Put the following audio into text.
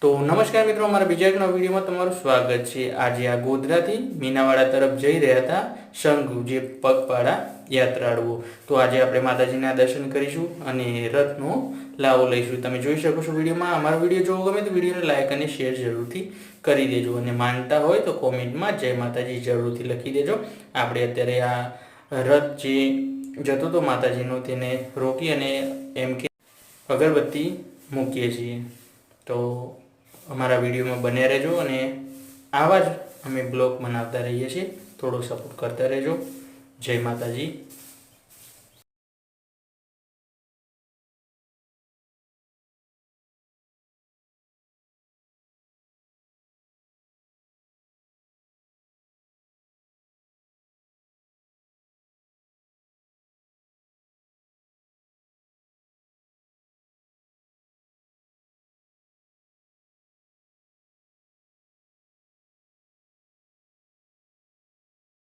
તો નમસ્કાર મિત્રો, અમારા બીજા એક નવા વિડીયોમાં તમારું સ્વાગત છે। આજે આ ગોધરાથી મીનાવાડા તરફ જઈ રહ્યા હતા શંભુ, જે પગપાળા યાત્રાળુઓ। તો આજે આપણે માતાજીના દર્શન કરીશું અને રથનો લાવો લઈશું। તમે જોઈ શકો છો વિડીયોમાં। અમારો વિડીયો જોવો ગમે તો વિડીયોને લાઈક અને શેર જરૂરથી કરી દેજો અને માનતા હોય તો કોમેન્ટમાં જય માતાજી જરૂરથી લખી દેજો। આપણે અત્યારે આ રથ જે જતો હતો માતાજીનો તેને રોકી અને એમ કે અગરબત્તી મૂકીએ છીએ। તો અમારા વિડીયોમાં બન્યા રહેજો અને આવા જ અમે બ્લોગ બનાવતા રહીએ છીએ। થોડો સપોર્ટ કરતા રહેજો। જય માતાજી।